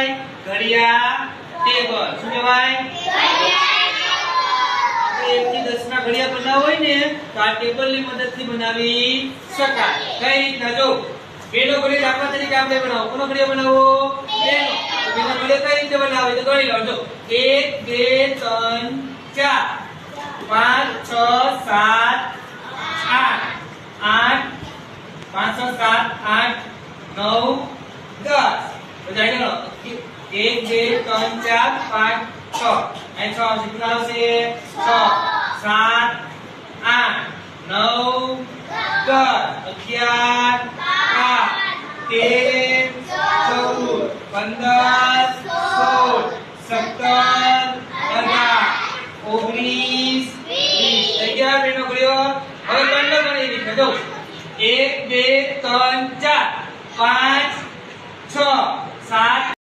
કહેવાય? ઘડિયા ટેબલ. શું કહેવાય? આપણે 1 થી 10 ના ઘડિયા બનાવવા હોય ને તો આ ટેબલની મદદથી બનાવી શકાય. કઈ રીતના? જો બેનો ઘડિયો દાખલા તરીકે આપણે બનાવો. કોનો ઘડિયો બનાવો? બેનો. તો બેનો ઘડિયો કઈ રીતે બનાવે તો ગણી લો. જો 1 2 3 4 5 6 7 8 8 5 6 7 8 9 10. તો જાય ગણો 1 2 3 4 5 6. અહીં 6 આવશે. કેટલા આવશે? 6 7 8 9 10 11 12 13 14 15 16 17 18 19 20. થઈ ગયા બેનો ઘડિયો? હવે કંડો ગણી રીતે જો 1 2 3 4 5 6 7